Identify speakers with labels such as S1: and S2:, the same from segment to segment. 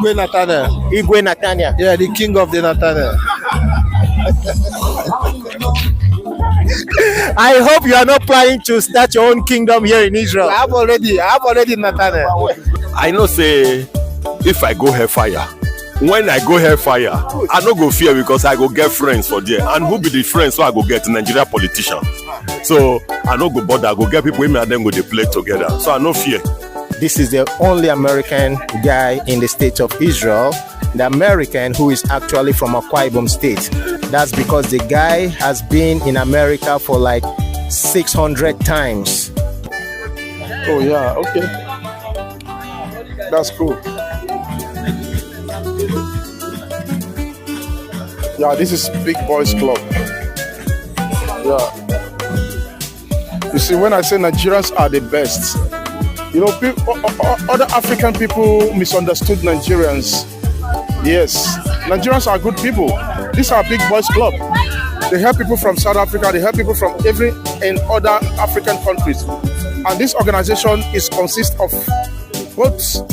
S1: Igwe Nathaniel.
S2: Igwe Nathaniel.
S1: Yeah, the king of the Nathaniel.
S2: I hope you are not planning to start your own kingdom here in Israel.
S1: I have already Nathaniel.
S3: I know say if I go hellfire, when I go hellfire, I no go fear because I go get friends for there. And who be the friends so I go get? Nigeria politicians. So I no go bother, I go get people with me and then go they play together. So I no fear.
S2: This is the only American guy in the state of Israel, the American who is actually from Akwa Ibom state. That's because the guy has been in America for like 600 times.
S1: Oh yeah, okay. That's cool. Yeah, this is Big Boys Club. Yeah. You see, when I say Nigerians are the best, you know, other African people misunderstood Nigerians. Yes, Nigerians are good people. These are Big Boys Club. They help people from South Africa. They help people from every and other African countries. And this organization consists of both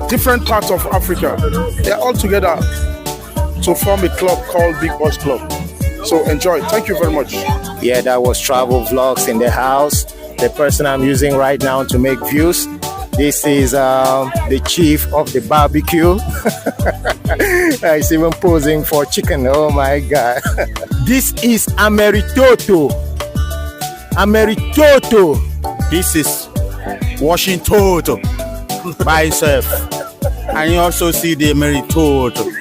S1: different parts of Africa. They're all together to form a club called Big Boys Club. So enjoy. Thank you very much.
S2: Yeah, that was travel vlogs in the house. The person I'm using right now to make views. This is the chief of the barbecue. He's even posing for chicken. Oh my God. This is Ameritoto. Ameritoto.
S4: This is Washington by itself. And you also see the Ameritoto.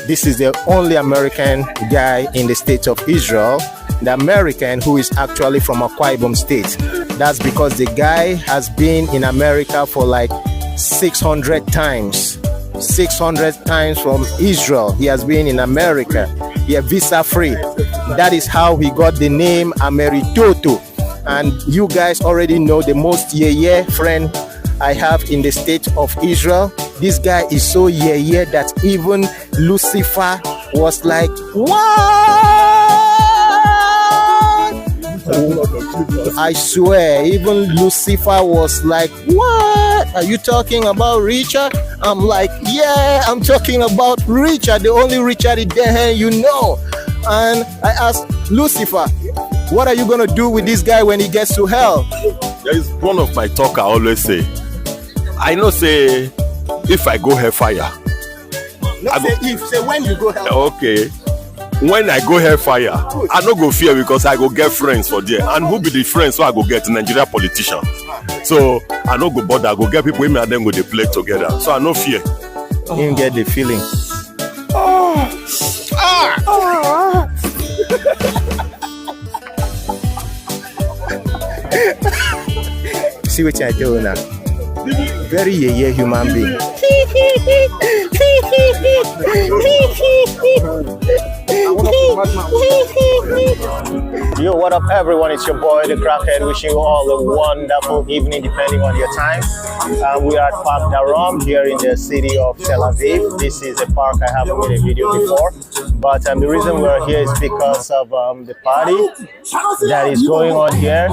S2: This is the only American guy in the state of Israel, the American who is actually from Akwa Ibom state. That's because the guy has been in America for like 600 times. 600 times from Israel. He has been in America. He is visa free. That is how he got the name Ameritoto. And you guys already know the most yeye friend I have in the state of Israel. This guy is so yeye that even Lucifer was like, what? I swear, even Lucifer was like, what? Are you talking about Richard? I'm like, yeah, I'm talking about Richard, the only Richard in there you know. And I asked Lucifer, what are you going to do with this guy when he gets to hell?
S3: There is one of my talk I always say. I know say, if I go hellfire.
S2: Say when you go hellfire.
S3: Okay. When I go hellfire, I no go fear because I go get friends for there. And who be the friends so I go get? Nigeria politicians. So I no go bother, I go get people with me and then go they play together. So I no fear.
S2: You didn't get the feeling. See what I do now. Very yeye human being. Yo, what up everyone? It's your boy, the Crackhead, wishing you all a wonderful evening depending on your time. We are at Park Darom here in the city of Tel Aviv. This is a park I haven't made a video before. But the reason we're here is because of the party that is going on here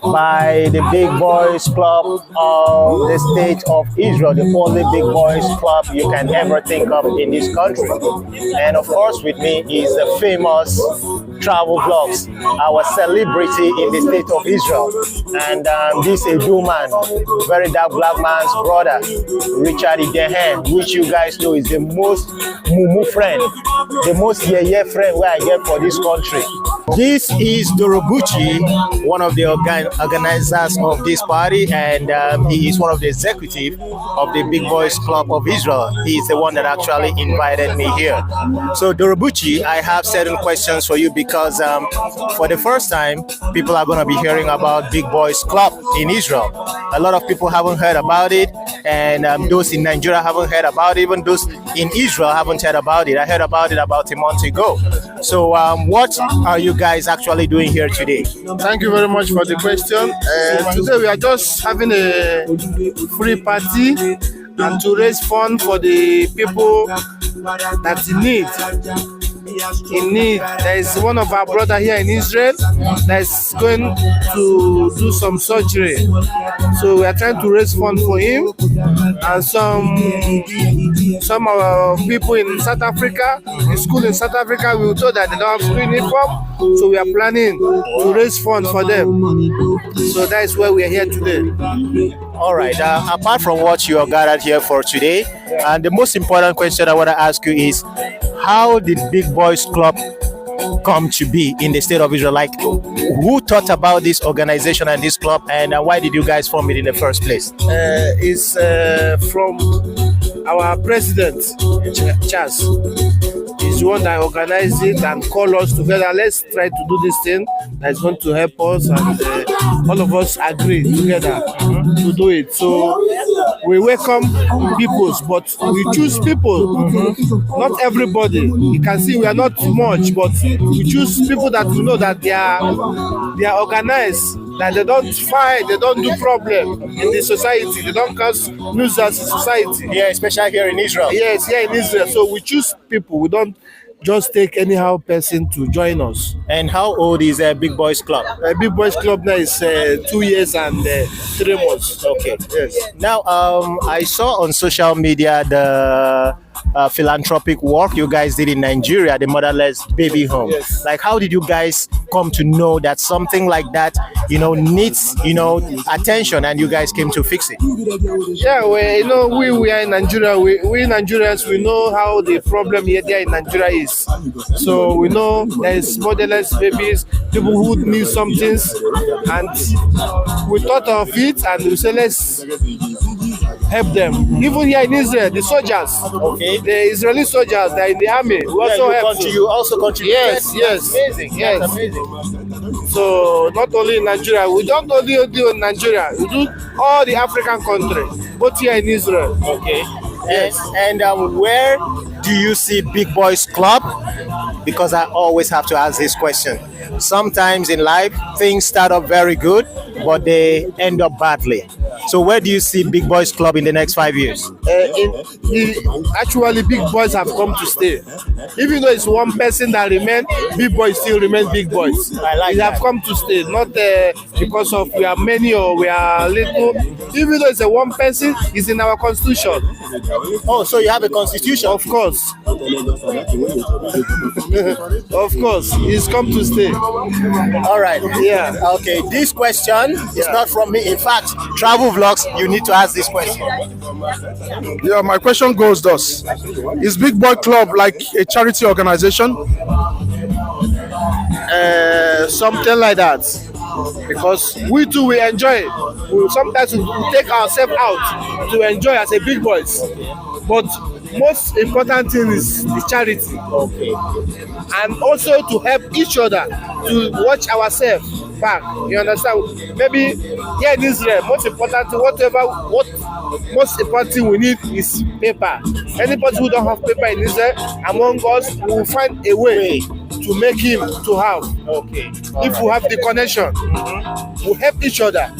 S2: by the Big Boys Club of the state of Israel, the only Big Boys Club you can ever think of in this country. And of course with me is the famous travel vlogs, our celebrity in the state of Israel. And this Edu man, very dark black man's brother, Richard Idehen, which you guys know is the most mumu friend, the most yeye friend where I get for this country. This is Dorobuchi, one of the organizers of this party, and he is one of the executives of the Big Boys Club of Israel. He is the one that actually invited me here. So Dorobuchi, I have certain questions for you because for the first time, people are going to be hearing about Big Boys Club in Israel. A lot of people haven't heard about it, and those in Nigeria haven't heard about it. Even those in Israel haven't heard about it. I heard about it about a month ago. So what are you guys actually doing here today?
S1: Thank you very much for the question. Today we are just having a free party and to raise funds for the people that in need.
S5: in need. There is one of our brother here in Israel that is going to do some surgery. So we are trying to raise funds for him, and some people in South Africa, in school in South Africa, we were told that they don't have school uniform. So we are planning to raise funds for them. So that is why we are here today.
S2: All right. Apart from what you are gathered here for today, and the most important question I want to ask you is, how did Big Boys Club come to be in the state of Israel? Like, who thought about this organization and this club, and why did you guys form it in the first place?
S5: It's from our president, Charles. He's the one that organized it and called us together. Let's try to do this thing that's going to help us, and all of us agree together to do it. So we welcome peoples, but we choose people, not everybody. You can see we are not much, but we choose people that we know that they are organized, that they don't fight, they don't do problem in the society, they don't cause nuisance in society.
S2: Yeah, especially here in Israel.
S5: Yes, here in Israel. So we choose people. We don't just take anyhow person to join us.
S2: And how old is Big Boys Club?
S5: Big Boys Club now is 2 years and 3 months.
S2: Okay.
S5: Yes.
S2: Now, I saw on social media the philanthropic work you guys did in Nigeria, the motherless baby home.
S5: Yes.
S2: Like, how did you guys come to know that something like that, needs, attention, and you guys came to fix it?
S5: Yeah, we are in Nigeria. We Nigerians, we know how the problem here there in Nigeria is. So we know there is motherless babies, people who need some things, and we thought of it, and we said let's help them. Even here in Israel, the soldiers, the Israeli soldiers, they're in the army. We also help.
S2: You also contribute.
S5: Yes.
S2: Amazing.
S5: Yes.
S2: That's amazing.
S5: So not only in Nigeria, we don't only do in Nigeria, we do all the African countries, both here in Israel.
S2: Okay.
S5: Yes.
S2: And where do you see Big Boys Club? Because I always have to ask this question. Sometimes in life, things start up very good, but they end up badly. So where do you see Big Boys Club in the next 5 years?
S5: Actually, Big Boys have come to stay. Even though it's one person that remains, Big Boys still remain Big Boys. They have come to stay, not because of we are many or we are little. Even though it's a one person, it's in our constitution.
S2: Oh, so you have a constitution?
S5: Of course. Of course, it's come to stay.
S2: All right.
S5: Yeah.
S2: Okay. This question is not from me. In fact, Travel Vlogs, you need to ask this question.
S1: Yeah, my question goes thus. Is Big Boy Club like a charity organization?
S5: Something like that. Because we too, we enjoy it. Sometimes we take ourselves out to enjoy as a Big Boys. But most important thing is the charity.
S2: Okay.
S5: And also to help each other to watch ourselves back. You understand? Maybe here in Israel, most important thing, most important thing we need is paper. Anybody who don't have paper in Israel, among us, we will find a way to make him to have.
S2: Okay.
S5: If we have the connection, we help each other.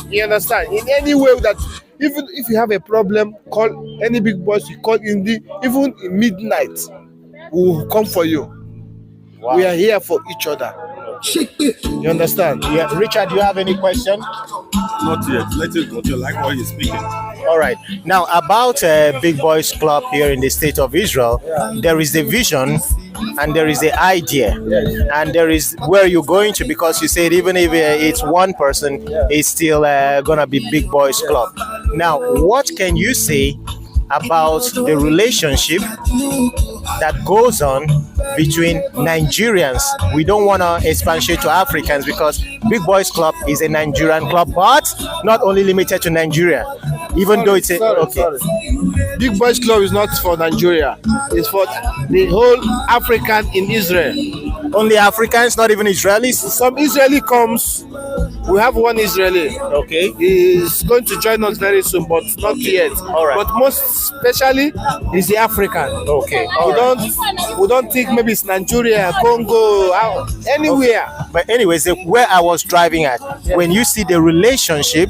S5: You understand? In any way that, even if you have a problem, call any Big Boys. You call even in midnight, we will come for you. Wow. We are here for each other. You understand?
S2: Yeah, Richard, do you have any question?
S3: Not yet. Let it go. You like what he's speaking.
S2: All right. Now, about Big Boys Club here in the state of Israel, there is the vision and there is the idea, and there is where you're going to, because you said even if it's one person, it's still gonna be Big Boys Club. Now, what can you say about the relationship that goes on between Nigerians? We don't want to expatiate to Africans because Big Boys Club is a Nigerian club, but not only limited to Nigeria. Even though it's
S5: sorry. Big Boys Club is not for Nigeria. It's for the whole African in Israel.
S2: Only Africans, not even Israelis?
S5: Some Israeli comes. We have one Israeli.
S2: Okay.
S5: He's going to join us very soon, but not yet.
S2: All right.
S5: But most especially is the African.
S2: Okay.
S5: We don't think maybe it's Nigeria, Congo, anywhere.
S2: Okay. But anyways, where I was driving at, when you see the relationship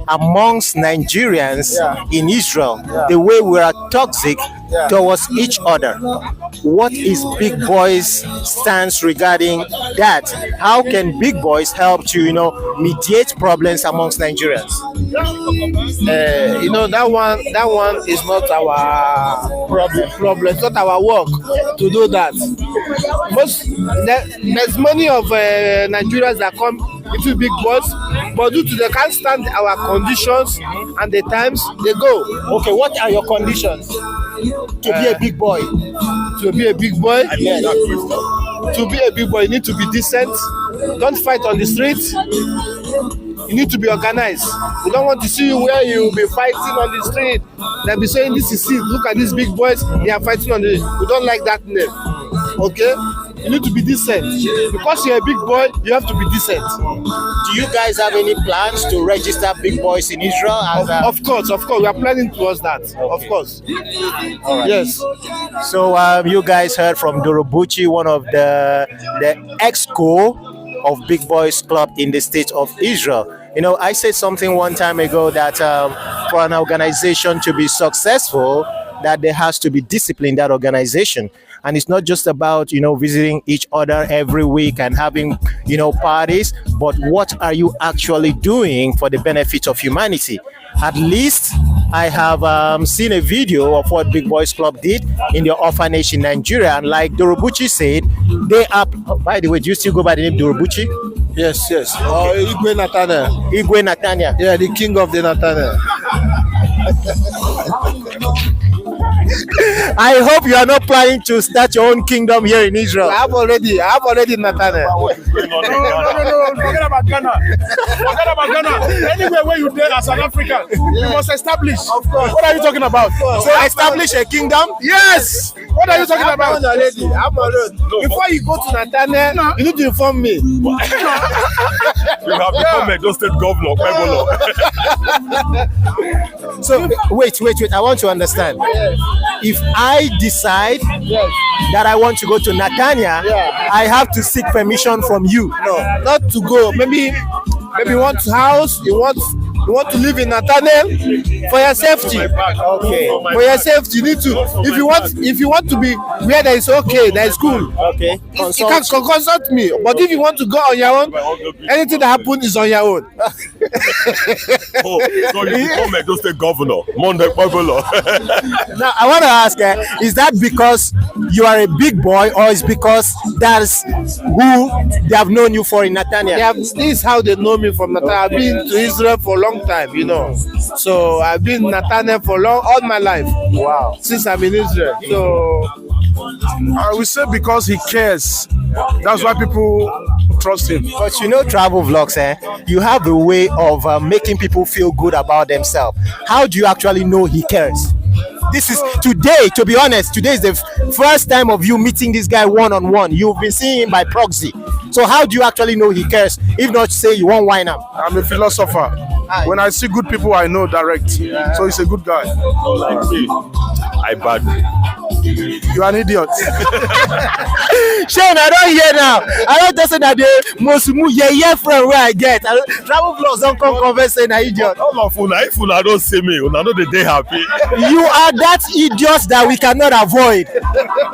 S2: amongst Nigerians in Israel, the way we are toxic, towards each other. What is Big Boys' stance regarding that? How can Big Boys help to, mediate problems amongst Nigerians?
S5: That one is not our problem. It's not our work to do that. There's many of Nigerians that come into Big Boys, but due to they can't stand our conditions and the times, they go.
S2: Okay, what are your conditions to be a big boy?
S5: To be a big boy,
S2: Yes.
S5: to be a big boy, you need to be decent. Don't fight on the street. You need to be organized. We don't want to see you where you will be fighting on the street. They'll be saying, this is it. Look at these big boys. They are fighting on the street. We don't like that name. Okay? You need to be decent. Because you're a big boy, you have to be decent.
S2: Do you guys have any plans to register Big Boys in Israel?
S5: Of course. We are planning towards that. Of course. Yes.
S2: So you guys heard from Dorobuchi, one of the ex-co of Big Boys Club in the state of Israel. I said something one time ago that for an organization to be successful, that there has to be discipline in that organization. And it's not just about, visiting each other every week and having, parties, but what are you actually doing for the benefit of humanity? At least I have seen a video of what Big Boys Club did in the orphanage in Nigeria. And like Dorobuchi said, they are, by the way, do you still go by the name Dorobuchi?
S5: Yes. Igwe Nathaniel.
S2: Igwe Nathaniel.
S5: Yeah, the king of the Nathaniel.
S2: I hope you are not planning to start your own kingdom here in Israel.
S5: I have already Nathaniel.
S1: No, forget about Ghana. Anywhere where you there as an African, you must establish. Of course. What are you talking about?
S2: So establish a kingdom?
S1: Yes. What are you talking about?
S5: I'm already. Before you go to Nathaniel, you need to inform me.
S3: You have become a state governor.
S2: So wait. I want to understand. If I decide that I want to go to Nathaniel, I have to seek permission from you.
S5: No, not to go. Maybe you want house. You want to live in Nathaniel for your safety.
S2: Okay.
S5: For your safety, you need to. If you want to be where there is okay, there is cool.
S2: Okay.
S5: You can consult me. But if you want to go on your own, anything that happens is on your own.
S3: So you become a state governor. Monday Pablo.
S2: Now I want to ask, is that because you are a big boy, or is because that's who they have known you for in Nathaniel?
S5: This is how they know me from Nathaniel. I've been to Israel for a long time, So I've been in Nathaniel for all my life.
S2: Wow.
S5: Since I'm in Israel. So
S1: I will say because he cares. That's why people trust him.
S2: But travel vlogs, you have a way of making people feel good about themselves. How do you actually know he cares? This is today, to be honest, today is the first time of you meeting this guy one-on-one. You've been seeing him by proxy. So how do you actually know he cares? If not, say you won't whine him.
S1: I'm a philosopher. When I see good people, I know direct. So he's a good guy.
S3: Like me, I bad.
S1: You are an idiot.
S2: Shane, I don't hear now. I don't just say that the most friend where I get. Travel vlogs don't come converse saying an idiot.
S3: All of una, if una don't see me, una know the day happy.
S2: You are that idiot that we cannot avoid.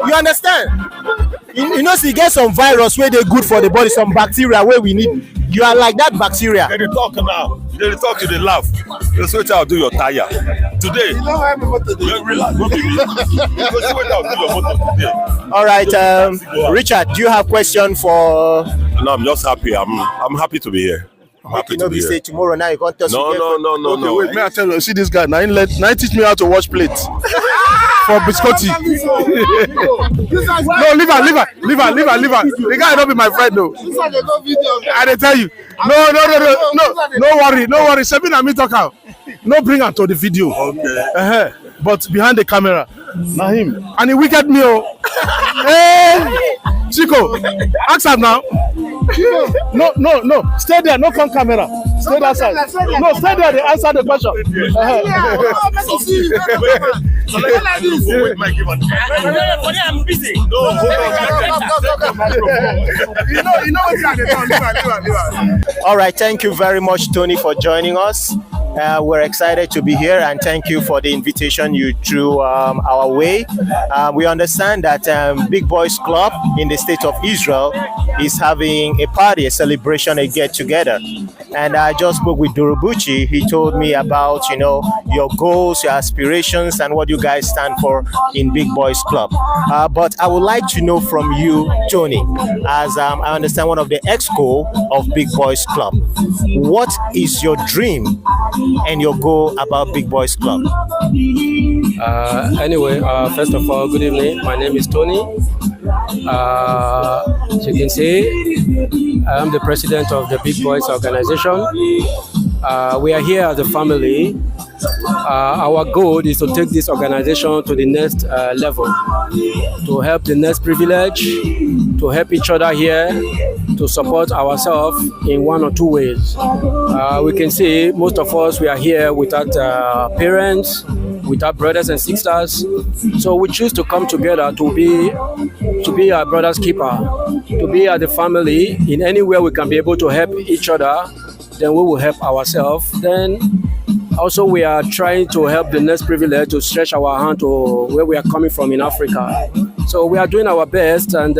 S2: You understand? You get some virus where they're good for the body, some bacteria where we need. You are like that bacteria.
S3: They talk now. They talk, they laugh. You see what I'll do your tire today.
S5: you know I'm about to do.
S3: Relax, don't be me. You see what I'll do your motor today.
S2: All right, Richard, do you have question for?
S3: No, I'm just happy. I'm happy to be here. I'm happy to be here.
S2: Say tomorrow now you can't tell
S3: No.
S1: Okay, wait, may I tell you? See this guy? Now he teach me how to wash plates. For biscotti. No, leave her. The guy don't be my friend though. I dey tell you. No worry. Sabina me talk out. No bring her to the video.
S3: Okay.
S1: But behind the camera, na him. And he wicked me. Hey, Chico, ask her now. No. Stay there. No come camera. Stay that side. No, stay there. They answer the question.
S3: I'm busy.
S1: You know what I'm doing.
S2: All right, thank you very much, Tony, for joining us. We're excited to be here, and thank you for the invitation you threw our way. We understand that Big Boys Club in the state of Israel is having a party, a celebration, a get-together. And I just spoke with Durubuchi. He told me about, your goals, your aspirations, and what you guys stand for in Big Boys Club. But I would like to know from you, Tony, as I understand one of the exco of Big Boys Club. What is your dream and your goal about Big Boys Club?
S6: Anyway, first of all, good evening. My name is Tony. As you can see, I am the president of the Big Boys organization. We are here as a family. Our goal is to take this organization to the next level, to help the next privilege, to help each other here, to support ourselves in one or two ways. We can see most of us, we are here without parents, without brothers and sisters. So we choose to come together to be our brother's keeper, to be as a family. In any way we can be able to help each other, then we will help ourselves. Then also we are trying to help the next privilege to stretch our hand to where we are coming from in Africa. So we are doing our best, and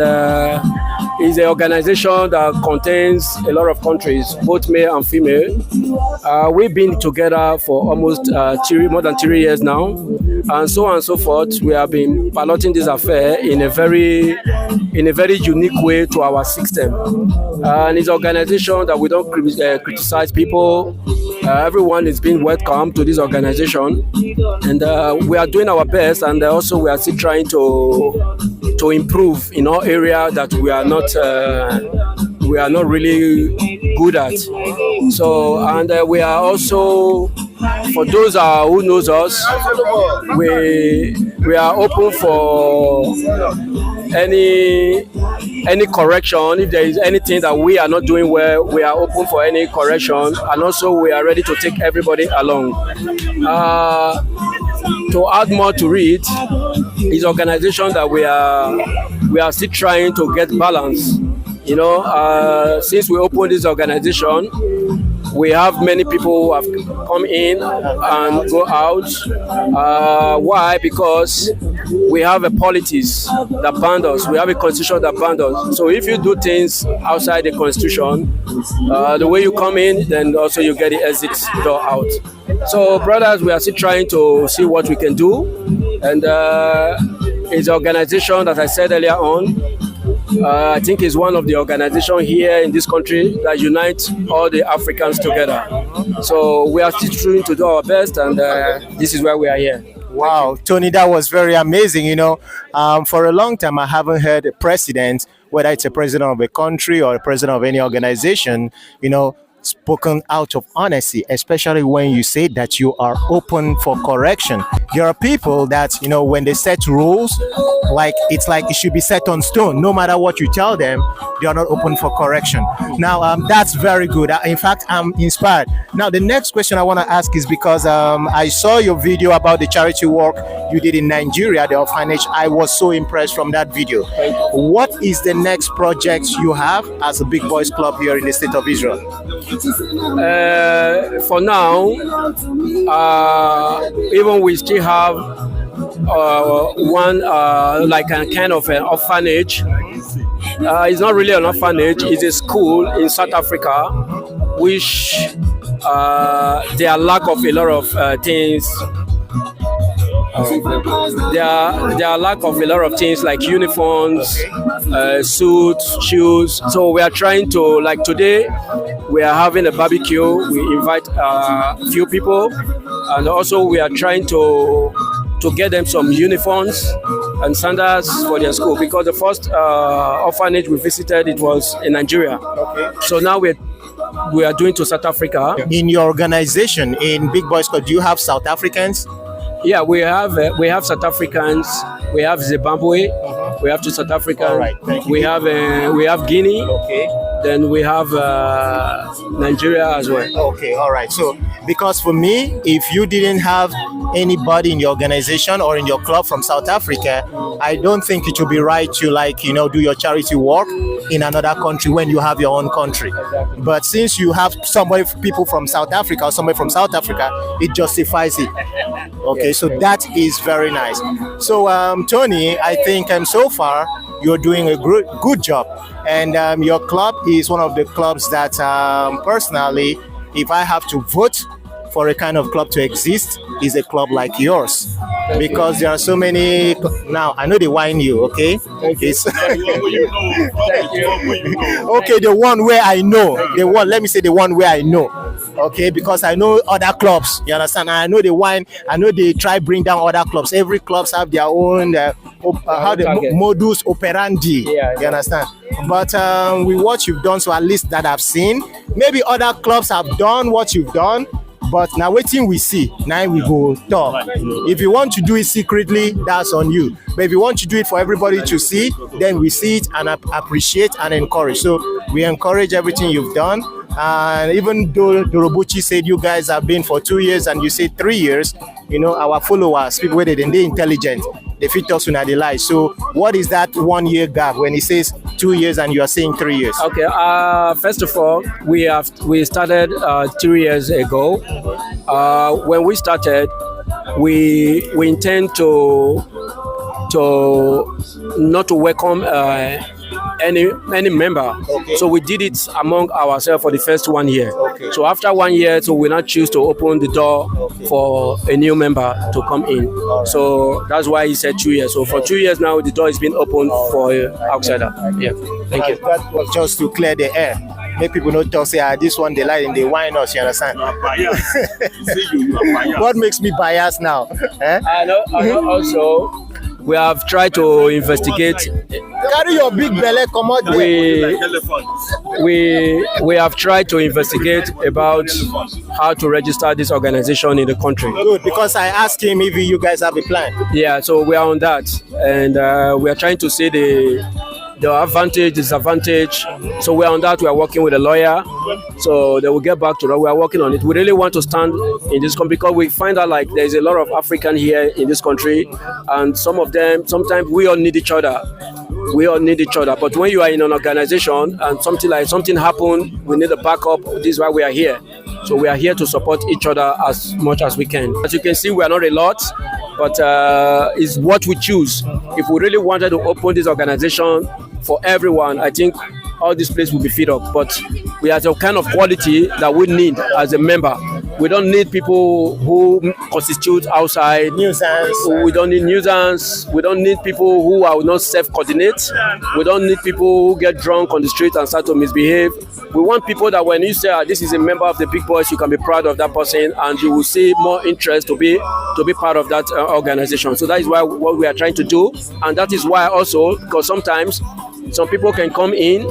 S6: it's an organization that contains a lot of countries, both male and female. We've been together for almost more than 3 years now, and so on and so forth. We have been piloting this affair in a very unique way to our system. And it's an organization that we don't criticize people. Everyone is being welcome to this organization, and we are doing our best, and also we are still trying to improve in all areas that we are not really good at. So, and we are also, for those who knows us, we are open for any correction. If there is anything that we are not doing well, we are open for any correction, and also we are ready to take everybody along. To add more to it, is organization that we are still trying to get balance. Since we opened this organization, we have many people who have come in and go out. Why? Because we have a politics that band us. We have a constitution that band us. So if you do things outside the constitution, the way you come in, then also you get the exit door out. So brothers, we are still trying to see what we can do. And it's an organization that I said earlier on, I think is one of the organizations here in this country that unites all the Africans together. So we are still trying to do our best, and this is why we are here.
S2: Wow, Tony, that was very amazing. For a long time, I haven't heard a president, whether it's a president of a country or a president of any organization, spoken out of honesty, especially when you say that you are open for correction. There are people that, when they set rules, it's like it should be set on stone. No matter what you tell them, they are not open for correction. Now, that's very good. In fact, I'm inspired. Now, the next question I want to ask is because I saw your video about the charity work you did in Nigeria, the orphanage. I was so impressed from that video. What is the next project you have as a Big Boys Club here in the state of Israel?
S6: For now, even we still have one like a kind of an orphanage. It's not really an orphanage, it's a school in South Africa, which there are lack of a lot of things. There are lack of a lot of things like uniforms, suits, shoes. So we are trying to, like today, we are having a barbecue. We invite a few people, and also we are trying to get them some uniforms and sandals for their school, because the first orphanage we visited, it was in Nigeria. Okay. So now we are doing to South Africa.
S2: In your organization, in Big Boys Club, do you have South Africans?
S6: Yeah, we have South Africans. We have Zimbabwe. We have two South Africans.
S2: All right, thank you.
S6: We have Guinea.
S2: Okay.
S6: Then we have Nigeria as well.
S2: Okay, all right. So, because for me, if you didn't have anybody in your organization or in your club from South Africa, I don't think it would be right to do your charity work in another country when you have your own country. But since you have people from South Africa or somebody from South Africa, it justifies it. Okay, so that is very nice. So Tony, I think so far you're doing a good job, and your club is one of the clubs that personally, if I have to vote for a kind of club to exist, is a club like yours, because there are so many. Now I know they whine you, okay? It's okay. The one where I know, let me say the one where I know, okay? Because I know other clubs, you understand? And I know they whine. I know they try bring down other clubs. Every clubs have their own modus operandi. You understand? But with what you've done, so at least that I've seen, maybe other clubs have done what you've done. But now waiting we see, now we go talk. If you want to do it secretly, that's on you. But if you want to do it for everybody to see, then we see it and appreciate and encourage. So we encourage everything you've done. And even though Dorobuchi said you guys have been for 2 years and you say 3 years, our followers, people where they're intelligent, they fit us when they lie. So what is that 1 year gap when he says 2 years and you are saying 3 years?
S6: Okay, first of all, we started 3 years ago. When we started, we intend to not to welcome any member.
S2: Okay.
S6: So we did it among ourselves for the first 1 year.
S2: Okay.
S6: So after 1 year, so we now choose to open the door for a new member to come in.
S2: Right.
S6: So that's why he said 2 years. So for 2 years now, the door is being opened for outsider. Yeah. Thank you.
S2: That was just to clear the air. Make people not talk, say, this one they lie and they whine us, you understand? What makes me biased now?
S6: I know also, we have tried to investigate.
S2: Carry your big belly, come out there.
S6: We have tried to investigate about how to register this organization in the country.
S2: Good, because I asked him if you guys have a plan.
S6: Yeah, so we are on that, and we are trying to see the advantage, disadvantage. So we are on that. We are working with a lawyer, so they will get back to that. We are working on it. We really want to stand in this country because we find out like there is a lot of African here in this country, and some of them, sometimes we all need each other. We all need each other. But when you are in an organization and something happened, we need a backup. This is why we are here. So we are here to support each other as much as we can. As you can see, we are not a lot, but it's what we choose. If we really wanted to open this organization for everyone, I think all this place will be filled up. But we have the kind of quality that we need as a member. We don't need people who constitute outside
S2: nuisance.
S6: We don't need nuisance. We don't need people who are not self-coordinate. We don't need people who get drunk on the street and start to misbehave. We want people that when you say this is a member of the Big Boys, you can be proud of that person and you will see more interest to be part of that organization. So that is what we are trying to do, and that is why also, because sometimes some people can come in,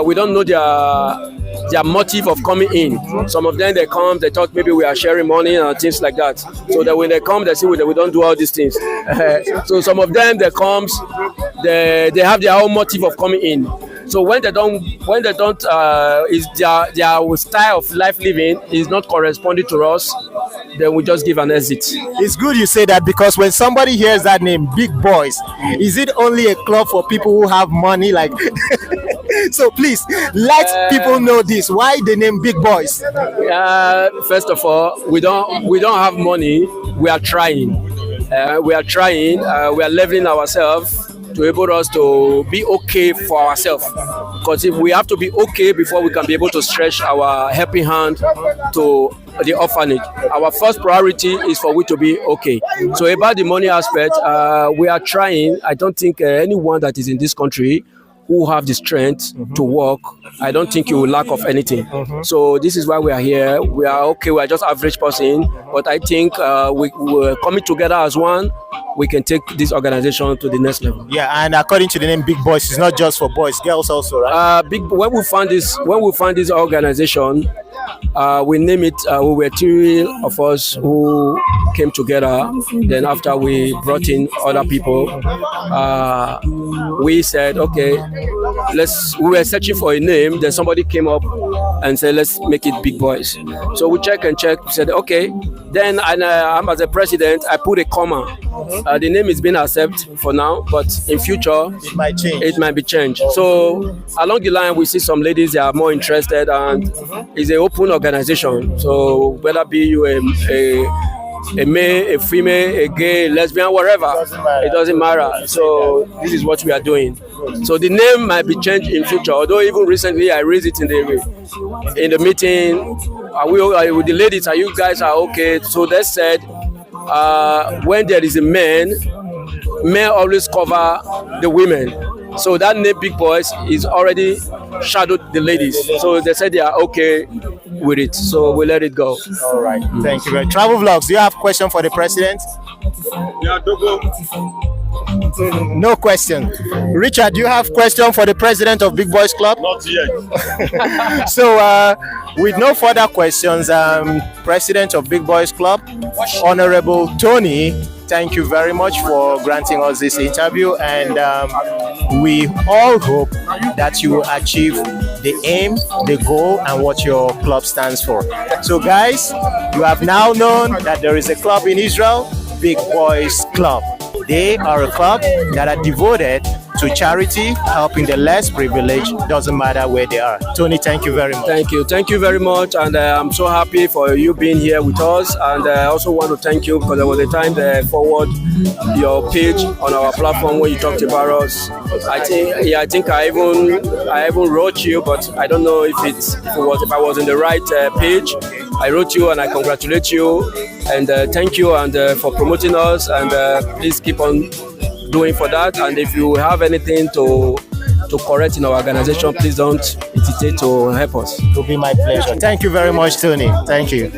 S6: we don't know their motive of coming in. Some of them, they come, they thought maybe we are sharing money and things like that. So that when they come, they say we don't do all these things. So some of them, they have their own motive of coming in. So when they don't, is their style of life living is not corresponding to us, then we just give an exit.
S2: It's good you say that, because when somebody hears that name, Big Boys, is it only a club for people who have money? Like, so please let people know this. Why the name Big Boys?
S6: First of all, we don't have money. We are trying. We are leveling ourselves to enable us to be okay for ourselves. Because if we have to be okay before we can be able to stretch our helping hand to the orphanage, our first priority is for we to be okay. So about the money aspect, we are trying. I don't think anyone that is in this country who have the strength to work, I don't think you will lack of anything. So this is why we are here. We are okay. We are just average person, but I think we're coming together as one. We can take this organization to the next level.
S2: Yeah, and according to the name Big Boys, it's not just for boys, girls also, right?
S6: When we found this organization, we name it. We were three of us who came together. Then after we brought in other people, we said, okay, we were searching for a name. Then somebody came up and said, let's make it Big Boys. So we check and check. We said, okay. Then I'm as a president, I put a comma. The name is being accepted for now, but in future
S2: It might change.
S6: it might be changed. So along the line, we see some ladies that are more interested, and it's an open organization. So whether be you a male, a female, a gay, lesbian, whatever, it doesn't matter. So this is what we are doing. So the name might be changed in future. Although even recently I raised it in the meeting. With the ladies? Are you guys are okay? So they said when there is a man always cover the women. So that name Big Boys is already shadowed the ladies. So they said they are okay with it. So we let it go.
S2: All right. Thank you very much. Travel Vlogs, do you have a question for the president?
S3: Yeah, Dogo.
S2: No question. Richard, do you have a question for the president of Big Boys Club?
S3: Not yet.
S2: So, with no further questions, President of Big Boys Club, Honorable Tony, thank you very much for granting us this interview, and we all hope that you achieve the aim, the goal, and what your club stands for. So, guys, you have now known that there is a club in Israel, Big Boys Club. They are a club that are devoted to charity, helping the less privileged, doesn't matter where they are. Tony, thank you very much.
S6: Thank you very much, and I'm so happy for you being here with us. And I also want to thank you because there was a time they forward your page on our platform when you talked about us. I think I even wrote you, but I don't know if I was in the right page. I wrote you and I congratulate you and thank you and for promoting us, and please keep on doing for that. And if you have anything to correct in our organization, please don't hesitate to help us.
S2: It will be my pleasure. Thank you very much, Tony. Thank you.